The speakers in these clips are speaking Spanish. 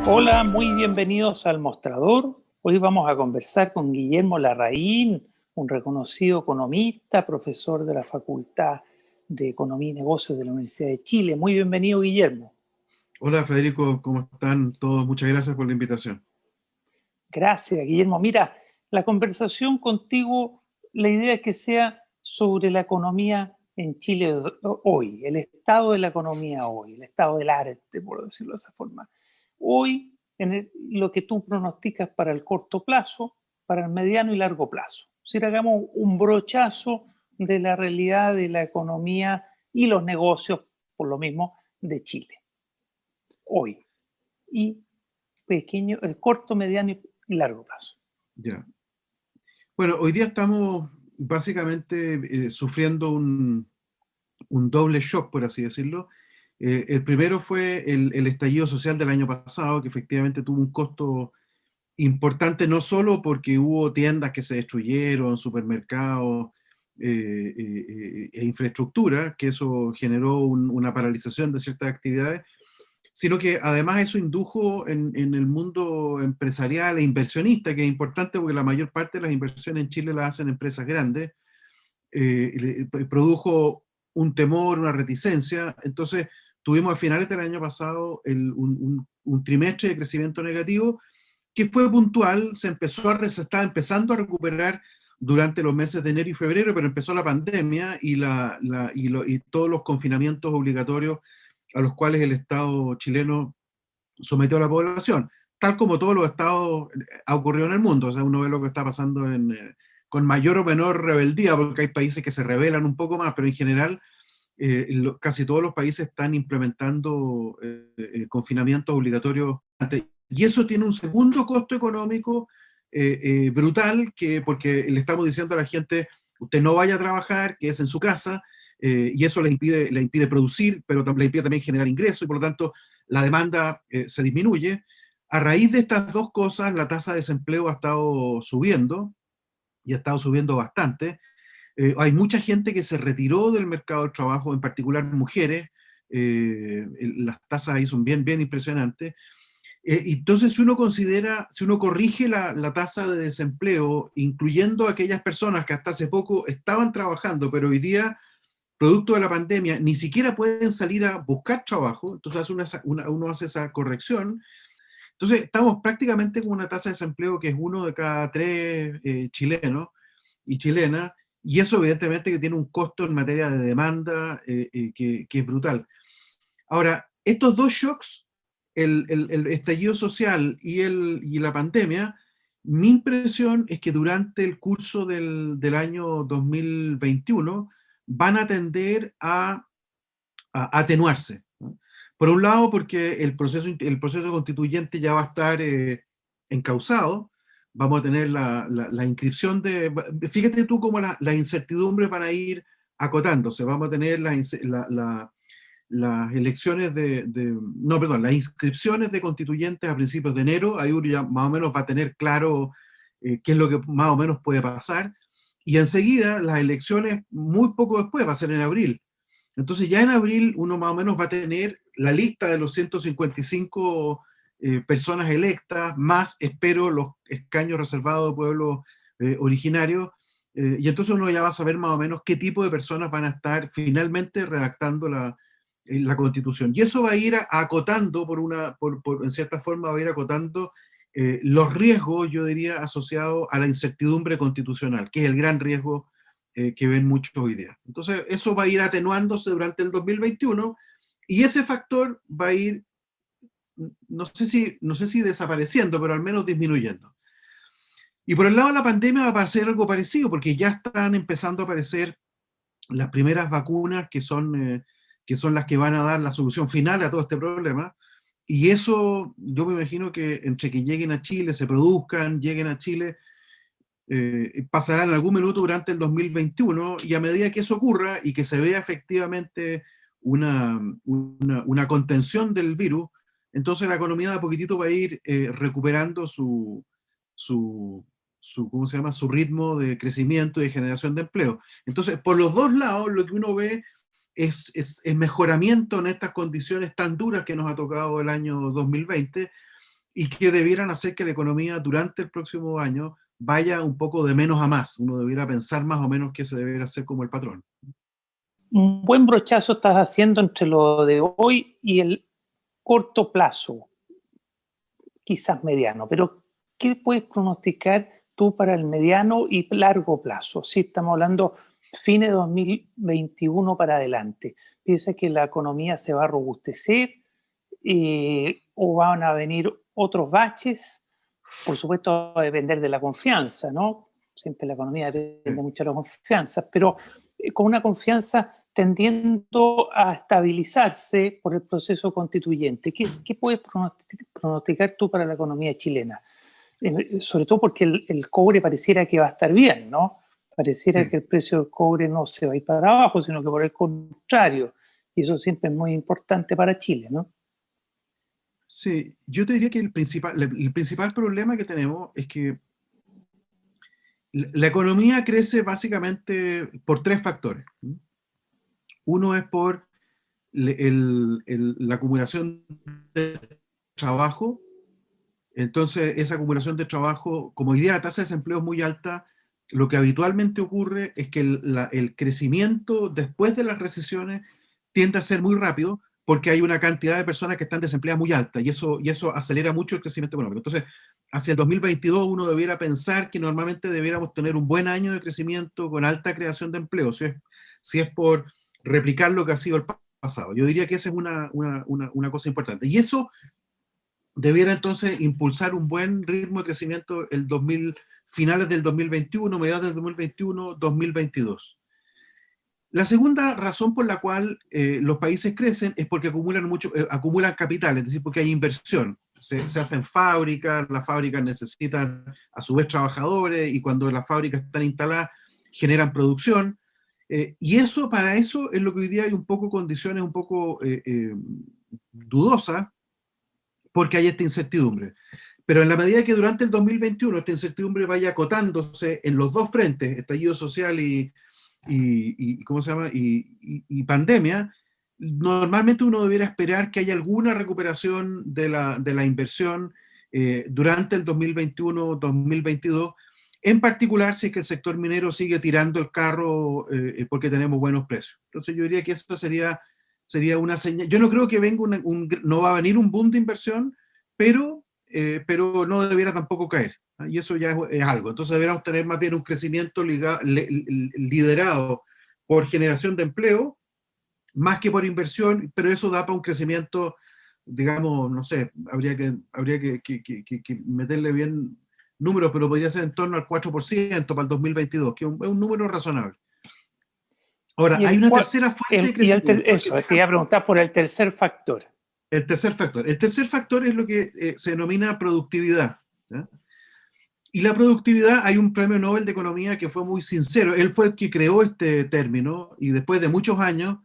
Hola, muy bienvenidos al Mostrador. Hoy vamos a conversar con Guillermo Larraín, un reconocido economista, profesor de la Facultad de Economía y Negocios de la Universidad de Chile. Muy bienvenido, Guillermo. Hola Federico, ¿cómo están todos? Muchas gracias por la invitación. Gracias, Guillermo. Mira, la conversación contigo, la idea es que sea sobre la economía en Chile hoy, el estado de la economía hoy, el estado del arte, por decirlo de esa forma. Hoy, lo que tú pronosticas para el corto plazo, para el mediano y largo plazo. Si hagamos un brochazo de la realidad de la economía y los negocios, por lo mismo, de Chile, hoy. Y pequeño, el corto, mediano y largo plazo. Ya. Bueno, hoy día estamos básicamente sufriendo un doble shock, por así decirlo. El primero fue el estallido social del año pasado, que efectivamente tuvo un costo importante, no solo porque hubo tiendas que se destruyeron, supermercados e infraestructura, que eso generó una paralización de ciertas actividades, sino que además eso indujo en el mundo empresarial e inversionista, que es importante porque la mayor parte de las inversiones en Chile las hacen empresas grandes, produjo un temor, una reticencia. Entonces tuvimos a finales del año pasado un trimestre de crecimiento negativo que fue puntual, se estaba empezando a recuperar durante los meses de enero y febrero, pero empezó la pandemia y todos los confinamientos obligatorios a los cuales el Estado chileno sometió a la población, tal como todos los estados ha ocurrido en el mundo. O sea, uno ve lo que está pasando con mayor o menor rebeldía, porque hay países que se rebelan un poco más, pero en general casi todos los países están implementando confinamientos obligatorios. Y eso tiene un segundo costo económico brutal, porque le estamos diciendo a la gente, usted no vaya a trabajar, que es en su casa, y eso le impide producir, pero le impide también generar ingresos, y por lo tanto la demanda se disminuye. A raíz de estas dos cosas, la tasa de desempleo ha estado subiendo, y ha estado subiendo bastante. Hay mucha gente que se retiró del mercado del trabajo, en particular mujeres. Las tasas ahí son bien, bien impresionantes. Entonces, si uno corrige la tasa de desempleo, incluyendo aquellas personas que hasta hace poco estaban trabajando, pero hoy día, producto de la pandemia, ni siquiera pueden salir a buscar trabajo, entonces uno hace esa corrección. Entonces, estamos prácticamente con una tasa de desempleo que es uno de cada tres chilenos y chilenas, y eso evidentemente que tiene un costo en materia de demanda que es brutal. Ahora, estos dos shocks, el estallido social y la pandemia, mi impresión es que durante el curso del año 2021 van a tender a atenuarse, ¿no? Por un lado, porque el proceso constituyente ya va a estar encauzado, vamos a tener la inscripción de... Fíjate tú cómo las incertidumbres van a ir acotándose, vamos a tener las elecciones no, perdón, las inscripciones de constituyentes a principios de enero. Ahí uno ya más o menos va a tener claro qué es lo que más o menos puede pasar, y enseguida las elecciones muy poco después, va a ser en abril. Entonces ya en abril uno más o menos va a tener la lista de los 155 personas electas, más espero los escaños reservados de pueblos originarios, y entonces uno ya va a saber más o menos qué tipo de personas van a estar finalmente redactando la Constitución. Y eso va a ir acotando, en cierta forma va a ir acotando los riesgos, yo diría, asociados a la incertidumbre constitucional, que es el gran riesgo que ven muchos hoy día. Entonces, eso va a ir atenuándose durante el 2021, y ese factor va a ir, no sé si desapareciendo, pero al menos disminuyendo. Y por el lado de la pandemia va a pasar algo parecido, porque ya están empezando a aparecer las primeras vacunas que son las que van a dar la solución final a todo este problema. Y eso yo me imagino que entre que lleguen a Chile, se produzcan, lleguen a Chile, pasará en algún minuto durante el 2021, y a medida que eso ocurra y que se vea efectivamente una contención del virus, entonces la economía de a poquitito va a ir recuperando su, ¿cómo se llama? Su ritmo de crecimiento y de generación de empleo. Entonces, por los dos lados, lo que uno ve es mejoramiento en estas condiciones tan duras que nos ha tocado el año 2020 y que debieran hacer que la economía durante el próximo año vaya un poco de menos a más. Uno debiera pensar más o menos qué se debería hacer como el patrón. Un buen brochazo estás haciendo entre lo de hoy y el corto plazo, quizás mediano, pero ¿qué puedes pronosticar tú para el mediano y largo plazo? Si estamos hablando fines de 2021 para adelante, ¿piensas que la economía se va a robustecer o van a venir otros baches? Por supuesto, va a depender de la confianza, ¿no? Siempre la economía depende mucho de la confianza, pero con una confianza tendiendo a estabilizarse por el proceso constituyente. ¿Qué puedes pronosticar tú para la economía chilena? Sobre todo porque el cobre pareciera que va a estar bien, ¿no? Pareciera que el precio del cobre no se va a ir para abajo, sino que por el contrario. Y eso siempre es muy importante para Chile, ¿no? Sí, yo te diría que el principal problema que tenemos es que la economía crece básicamente por tres factores. Uno es por la acumulación de trabajo. Entonces, esa acumulación de trabajo, como hoy día la tasa de desempleo es muy alta, lo que habitualmente ocurre es que el crecimiento después de las recesiones tiende a ser muy rápido porque hay una cantidad de personas que están desempleadas muy alta y eso acelera mucho el crecimiento económico. Entonces, hacia el 2022 uno debiera pensar que normalmente debiéramos tener un buen año de crecimiento con alta creación de empleo, si es por replicar lo que ha sido el pasado. Yo diría que esa es una cosa importante. Y eso debiera entonces impulsar un buen ritmo de crecimiento finales del 2021, mediados del 2021, 2022. La segunda razón por la cual los países crecen es porque acumulan capital, es decir, porque hay inversión. Se hacen fábricas, las fábricas necesitan a su vez trabajadores y cuando las fábricas están instaladas generan producción. Y para eso es lo que hoy día hay un poco condiciones un poco dudosas porque hay esta incertidumbre. Pero en la medida que durante el 2021 esta incertidumbre vaya acotándose en los dos frentes, estallido social ¿cómo se llama? Y pandemia, normalmente uno debiera esperar que haya alguna recuperación de la inversión durante el 2021-2022, en particular si es que el sector minero sigue tirando el carro porque tenemos buenos precios. Entonces yo diría que esto sería una señal. Yo no creo que no va a venir un boom de inversión, pero no debiera tampoco caer. Y eso ya es algo. Entonces deberíamos tener más bien un crecimiento liderado por generación de empleo, más que por inversión, pero eso da para un crecimiento, digamos, no sé, habría que meterle bien números, pero podría ser en torno al 4% para el 2022, que es un número razonable. Ahora, hay una tercera fuente de crecimiento. Eso, te iba a preguntar por el tercer factor. El tercer factor. El tercer factor es lo que se denomina productividad. ¿Ya? Y la productividad, hay un premio Nobel de Economía que fue muy sincero. Él fue el que creó este término y después de muchos años,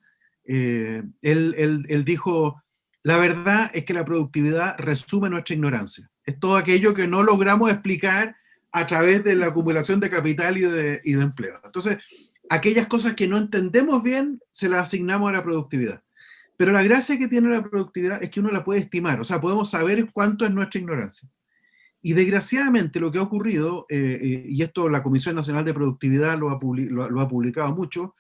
él dijo, la verdad es que la productividad resume nuestra ignorancia. Es todo aquello que no logramos explicar a través de la acumulación de capital y de empleo. Entonces, aquellas cosas que no entendemos bien, se las asignamos a la productividad. Pero la gracia que tiene la productividad es que uno la puede estimar, o sea, podemos saber cuánto es nuestra ignorancia. Y desgraciadamente lo que ha ocurrido, y esto la Comisión Nacional de Productividad lo ha publicado mucho,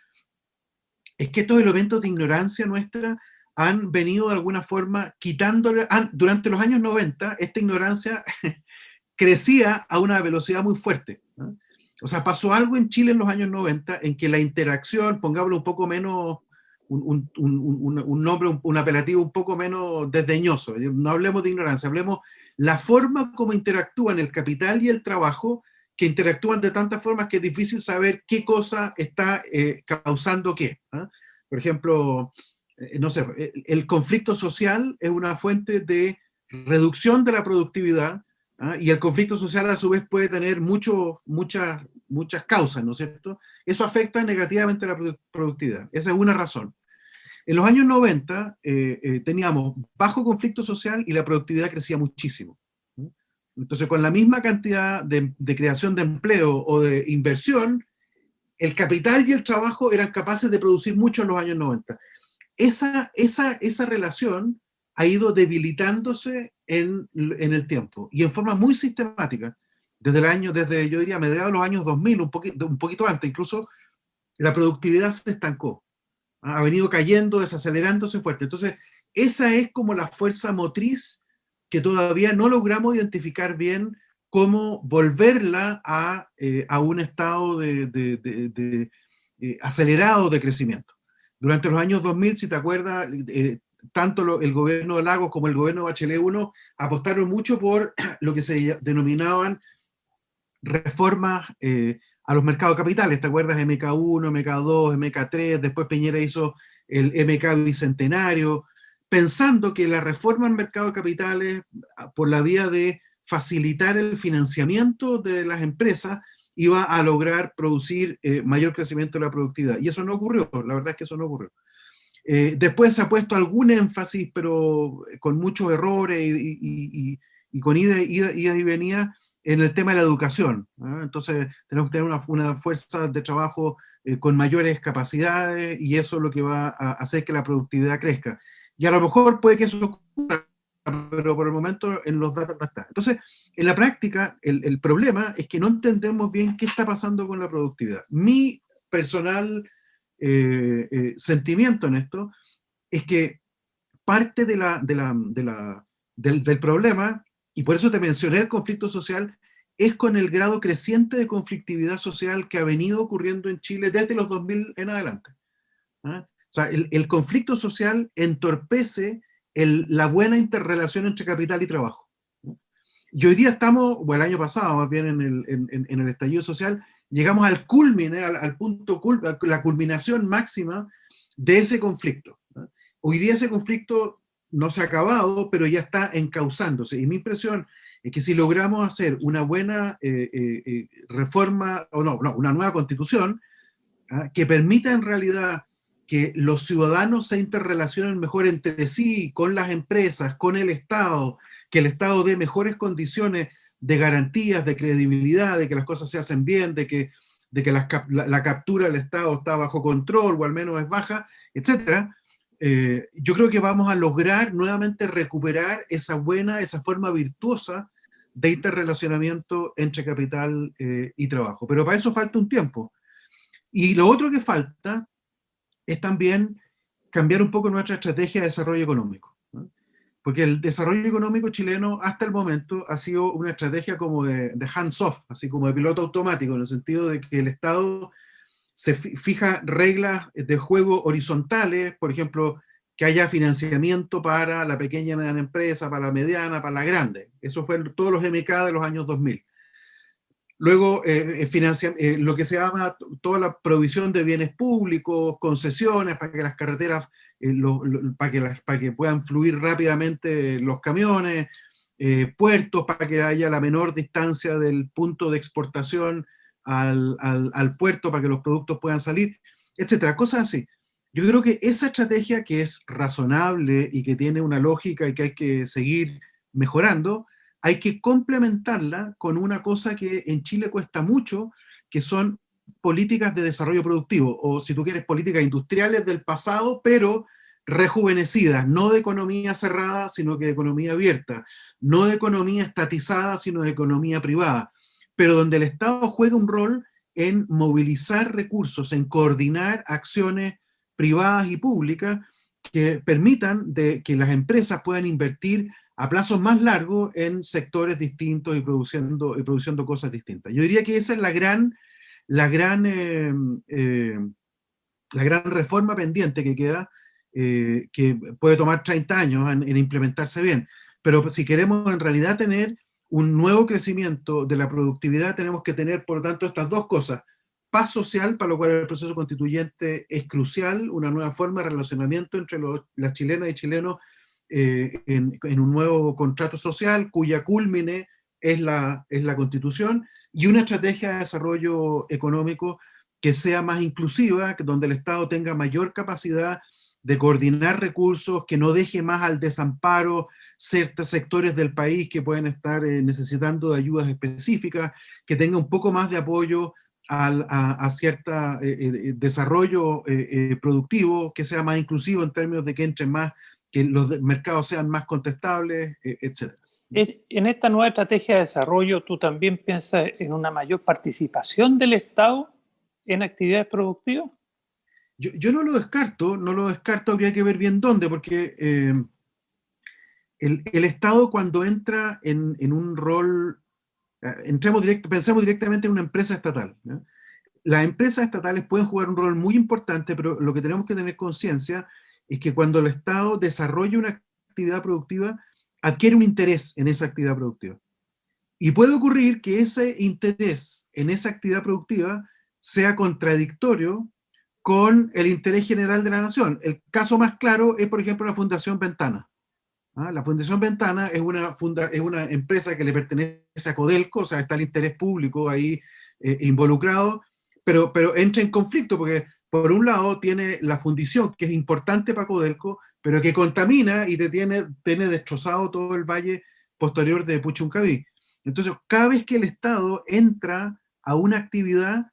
es que estos elementos de ignorancia nuestra han venido de alguna forma quitándole, durante los años 90, esta ignorancia crecía a una velocidad muy fuerte, ¿no? O sea, pasó algo en Chile en los años 90 en que la interacción, pongámoslo un poco menos, un nombre, un apelativo un poco menos desdeñoso, no hablemos de ignorancia, hablemos la forma como interactúan el capital y el trabajo, que interactúan de tantas formas que es difícil saber qué cosa está causando qué. Por ejemplo, no sé, el conflicto social es una fuente de reducción de la productividad, y el conflicto social a su vez puede tener muchas causas, ¿no es cierto? Eso afecta negativamente la productividad. Esa es una razón. En los años 90 teníamos bajo conflicto social y la productividad crecía muchísimo. Entonces, con la misma cantidad de creación de empleo o de inversión, el capital y el trabajo eran capaces de producir mucho en los años 90. Esa relación ha ido debilitándose en el tiempo y en forma muy sistemática. Desde yo diría, mediados de los años 2000, un poquito antes, incluso la productividad se estancó. Ha venido cayendo, desacelerándose fuerte. Entonces, esa es como la fuerza motriz que todavía no logramos identificar bien cómo volverla a un estado acelerado de crecimiento. Durante los años 2000, si te acuerdas, tanto el gobierno de Lagos como el gobierno de Bachelet I apostaron mucho por lo que se denominaban reformas a los mercados capitales. ¿Te acuerdas? MK1, MK2, MK3, después Piñera hizo el MK Bicentenario, pensando que la reforma al mercado de capitales, por la vía de facilitar el financiamiento de las empresas, iba a lograr producir mayor crecimiento de la productividad. Y eso no ocurrió, la verdad es que eso no ocurrió. Después se ha puesto algún énfasis, pero con muchos errores y con ida y venida, en el tema de la educación, ¿no? Entonces tenemos que tener una fuerza de trabajo con mayores capacidades y eso es lo que va a hacer que la productividad crezca. Y a lo mejor puede que eso ocurra, pero por el momento en los datos no está. Entonces, en la práctica, el problema es que no entendemos bien qué está pasando con la productividad. Mi personal sentimiento en esto es que parte del problema, y por eso te mencioné el conflicto social, es con el grado creciente de conflictividad social que ha venido ocurriendo en Chile desde los 2000 en adelante. ¿Ah? O sea, el conflicto social entorpece la buena interrelación entre capital y trabajo. Y hoy día estamos, o el año pasado más bien en el estallido social, llegamos al culmine, al punto, la culminación máxima de ese conflicto. ¿No? Hoy día ese conflicto no se ha acabado, pero ya está encauzándose. Y mi impresión es que si logramos hacer una buena reforma, o no, una nueva constitución, ¿ah? Que permita en realidad que los ciudadanos se interrelacionen mejor entre sí, con las empresas, con el Estado, que el Estado dé mejores condiciones de garantías, de credibilidad, de que las cosas se hacen bien, de que la captura del Estado está bajo control o al menos es baja, etc. Yo creo que vamos a lograr nuevamente recuperar esa forma virtuosa de interrelacionamiento entre capital y trabajo. Pero para eso falta un tiempo. Y lo otro que falta es también cambiar un poco nuestra estrategia de desarrollo económico, ¿no? Porque el desarrollo económico chileno hasta el momento ha sido una estrategia como de hands-off, así como de piloto automático, en el sentido de que el Estado se fija reglas de juego horizontales, por ejemplo, que haya financiamiento para la pequeña y mediana empresa, para la mediana, para la grande. Eso fue todos los MK de los años 2000. Luego, lo que se llama toda la provisión de bienes públicos, concesiones para que las carreteras, para que puedan fluir rápidamente los camiones, puertos para que haya la menor distancia del punto de exportación al puerto para que los productos puedan salir, etcétera, cosas así. Yo creo que esa estrategia, que es razonable y que tiene una lógica y que hay que seguir mejorando, hay que complementarla con una cosa que en Chile cuesta mucho, que son políticas de desarrollo productivo, o si tú quieres, políticas industriales del pasado, pero rejuvenecidas, no de economía cerrada, sino que de economía abierta, no de economía estatizada, sino de economía privada, pero donde el Estado juega un rol en movilizar recursos, en coordinar acciones privadas y públicas que permitan que las empresas puedan invertir a plazos más largos en sectores distintos y produciendo cosas distintas. Yo diría que esa es la gran reforma pendiente que queda, que puede tomar 30 años en implementarse bien. Pero si queremos en realidad tener un nuevo crecimiento de la productividad, tenemos que tener, por lo tanto, estas dos cosas. Paz social, para lo cual el proceso constituyente es crucial, una nueva forma de relacionamiento entre las chilenas y chilenos en un nuevo contrato social cuya cúlmine es la Constitución, y una estrategia de desarrollo económico que sea más inclusiva, donde el Estado tenga mayor capacidad de coordinar recursos, que no deje más al desamparo ciertos sectores del país que pueden estar necesitando de ayudas específicas, que tenga un poco más de apoyo a cierto desarrollo productivo que sea más inclusivo en términos de que entren más, que los mercados sean más contestables, etc. En esta nueva estrategia de desarrollo, ¿tú también piensas en una mayor participación del Estado en actividades productivas? Yo no lo descarto, habría que ver bien dónde, porque el Estado cuando entra en un rol, pensemos directamente en una empresa estatal, ¿ya? Las empresas estatales pueden jugar un rol muy importante, pero lo que tenemos que tener conciencia es que cuando el Estado desarrolla una actividad productiva, adquiere un interés en esa actividad productiva. Y puede ocurrir que ese interés en esa actividad productiva sea contradictorio con el interés general de la nación. El caso más claro es, por ejemplo, la Fundación Ventana. ¿Ah? La Fundación Ventana es una empresa que le pertenece a Codelco, o sea, está el interés público ahí involucrado, pero entra en conflicto porque, por un lado, tiene la fundición, que es importante para Codelco, pero que contamina y tiene destrozado todo el valle posterior de Puchuncaví. Entonces, cada vez que el Estado entra a una actividad,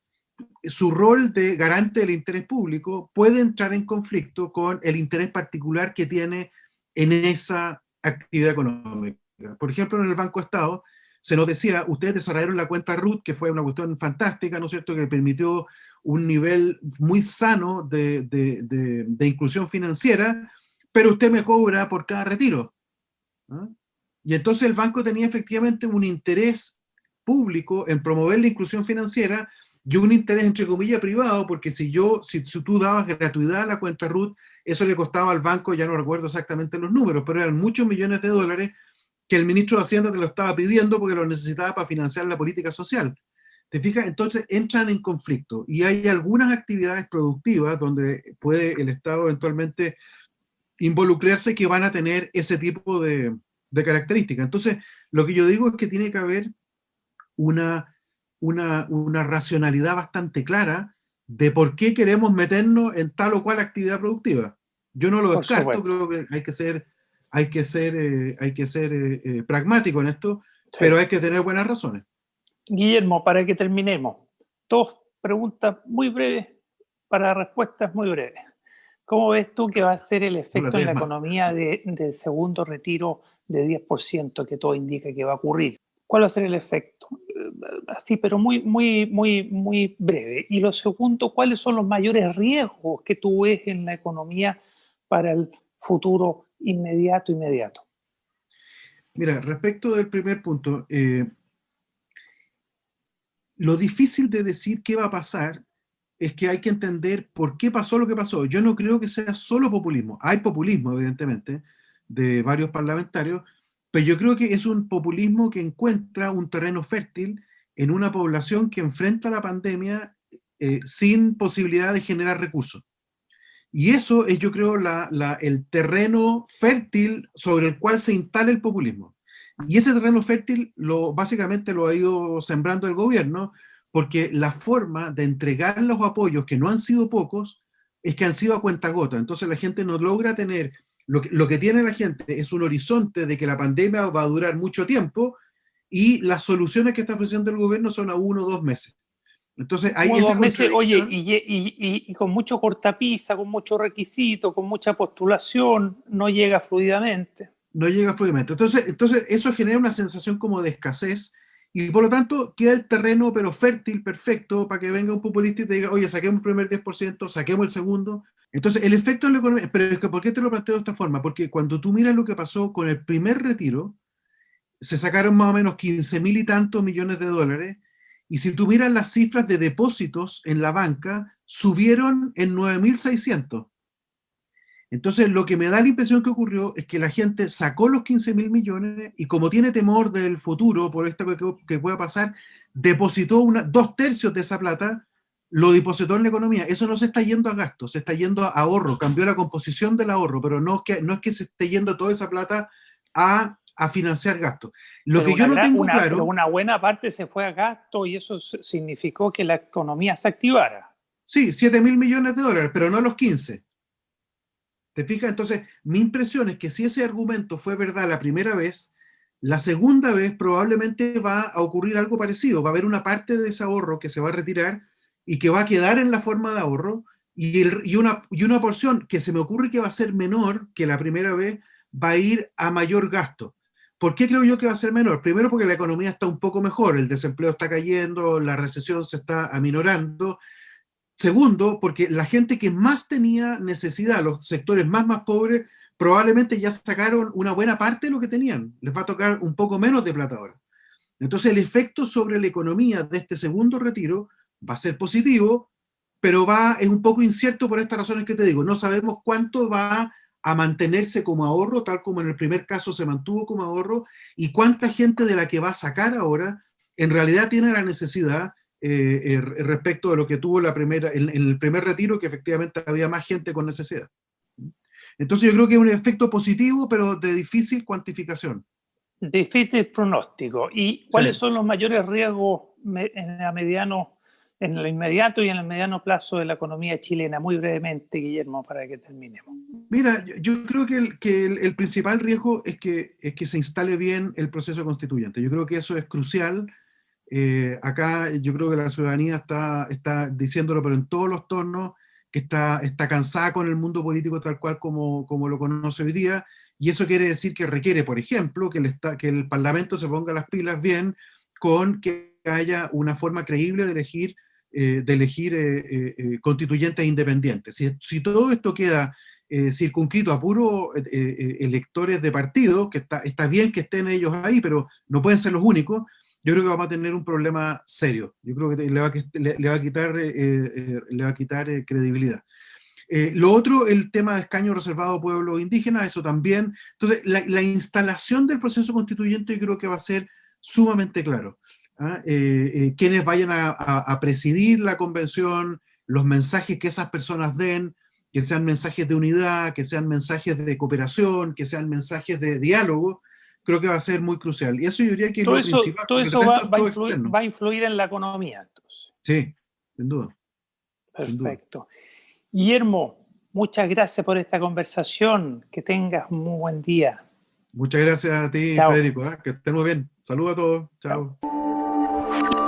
su rol de garante del interés público puede entrar en conflicto con el interés particular que tiene en esa actividad económica. Por ejemplo, en el Banco Estado se nos decía, ustedes desarrollaron la cuenta RUT, que fue una cuestión fantástica, ¿no es cierto?, que permitió un nivel muy sano de inclusión financiera, pero usted me cobra por cada retiro, ¿no? Y entonces el banco tenía efectivamente un interés público en promover la inclusión financiera y un interés, entre comillas, privado, porque si tú dabas gratuidad a la cuenta RUT, eso le costaba al banco, ya no recuerdo exactamente los números, pero eran muchos millones de dólares que el ministro de Hacienda te lo estaba pidiendo porque lo necesitaba para financiar la política social. ¿Te fijas? Entonces entran en conflicto y hay algunas actividades productivas donde puede el Estado eventualmente involucrarse que van a tener ese tipo de características. Entonces, lo que yo digo es que tiene que haber una racionalidad bastante clara de por qué queremos meternos en tal o cual actividad productiva. Yo no lo Por descarto, supuesto. creo que hay que ser pragmático en esto, Sí. pero hay que tener buenas razones. Guillermo, para que terminemos, dos preguntas muy breves para respuestas muy breves. ¿Cómo ves tú que va a ser el No las efecto en des la más. economía del segundo retiro de 10% que todo indica que va a ocurrir? ¿Cuál va a ser el efecto? Así, pero muy breve. Y lo segundo, ¿cuáles son los mayores riesgos que tú ves en la economía para el futuro inmediato? Mira, respecto del primer punto, lo difícil de decir qué va a pasar es que hay que entender por qué pasó lo que pasó. Yo no creo que sea solo populismo. Hay populismo, evidentemente, de varios parlamentarios, pero yo creo que es un populismo que encuentra un terreno fértil en una población que enfrenta la pandemia sin posibilidad de generar recursos. Y eso es, yo creo, el terreno fértil sobre el cual se instala el populismo. Y ese terreno fértil básicamente lo ha ido sembrando el gobierno, porque la forma de entregar los apoyos, que no han sido pocos, es que han sido a cuentagota. Entonces la gente no logra tener, lo que tiene la gente es un horizonte de que la pandemia va a durar mucho tiempo y las soluciones que está ofreciendo el gobierno son a 1 o 2 meses. Entonces hay Como esa 2 meses, oye, contradicción. y con mucho cortapisa, con mucho requisito, con mucha postulación, no llega fluidamente. No llega fluidamente. Entonces eso genera una sensación como de escasez y por lo tanto queda el terreno pero fértil, perfecto, para que venga un populista y te diga, oye, saquemos el primer 10%, saquemos el segundo. Entonces el efecto en la economía, pero es que ¿por qué te lo planteo de esta forma? Porque cuando tú miras lo que pasó con el primer retiro, se sacaron más o menos 15.000 y tantos millones de dólares, y si tú miras las cifras de depósitos en la banca, subieron en 9.600. Entonces, lo que me da la impresión que ocurrió es que la gente sacó los 15.000 millones y como tiene temor del futuro, por esto que pueda pasar, depositó 2 tercios de esa plata, lo depositó en la economía. Eso no se está yendo a gasto, se está yendo a ahorro, cambió la composición del ahorro, pero no es que se esté yendo toda esa plata a financiar gastos. Lo Pero que yo no tengo pero claro, una buena parte se fue a gasto y eso significó que la economía se activara. sí, 7.000 millones de dólares, pero no los 15. ¿Te fijas? Entonces, mi impresión es que si ese argumento fue verdad la primera vez, La segunda vez probablemente va a ocurrir algo parecido, va a haber una parte de ese ahorro que se va a retirar y que va a quedar en la forma de ahorro, y una porción que se me ocurre que va a ser menor que la primera vez, va a ir a mayor gasto. ¿Por qué creo yo que va a ser menor? Primero porque la economía está un poco mejor, el desempleo está cayendo, la recesión se está aminorando. Segundo, porque la gente que más tenía necesidad, los sectores más pobres, probablemente ya sacaron una buena parte de lo que tenían. Les va a tocar un poco menos de plata ahora. Entonces el efecto sobre la economía de este segundo retiro va a ser positivo, pero es un poco incierto por estas razones que te digo. No sabemos cuánto va a mantenerse como ahorro, tal como en el primer caso se mantuvo como ahorro, y cuánta gente de la que va a sacar ahora en realidad tiene la necesidad respecto de lo que tuvo en el primer retiro, que efectivamente había más gente con necesidad. Entonces yo creo que es un efecto positivo, pero de difícil cuantificación. Difícil pronóstico. ¿Y cuáles Sí. son los mayores riesgos en lo inmediato y en el mediano plazo de la economía chilena? Muy brevemente, Guillermo, para que terminemos. Mira, yo creo que el principal riesgo es que se instale bien el proceso constituyente. Yo creo que eso es crucial. Acá yo creo que la ciudadanía está diciéndolo, pero en todos los tonos, que está cansada con el mundo político tal cual como lo conoce hoy día, y eso quiere decir que requiere, por ejemplo, que el Parlamento se ponga las pilas bien con que haya una forma creíble de elegir constituyentes independientes. Si todo esto queda circunscrito a puros electores de partido, que está bien que estén ellos ahí, pero no pueden ser los únicos. Yo creo que vamos a tener un problema serio. Yo creo que le va a quitar credibilidad. Lo otro, el tema de escaño reservado a pueblos indígenas, eso también. Entonces, la instalación del proceso constituyente yo creo que va a ser sumamente claro. ¿Ah? Quienes vayan a presidir la convención, los mensajes que esas personas den, que sean mensajes de unidad, que sean mensajes de cooperación, que sean mensajes de diálogo, creo que va a ser muy crucial. Y eso yo diría que es lo principal, Todo porque el eso resto es todo externo. va a influir en la economía, entonces. Sí, sin duda, sin duda. Perfecto. Guillermo, muchas gracias por esta conversación. Que tengas un muy buen día. Muchas gracias a ti, Chao. Federico. Que estén muy bien. Saludos a todos. Chao. Chao.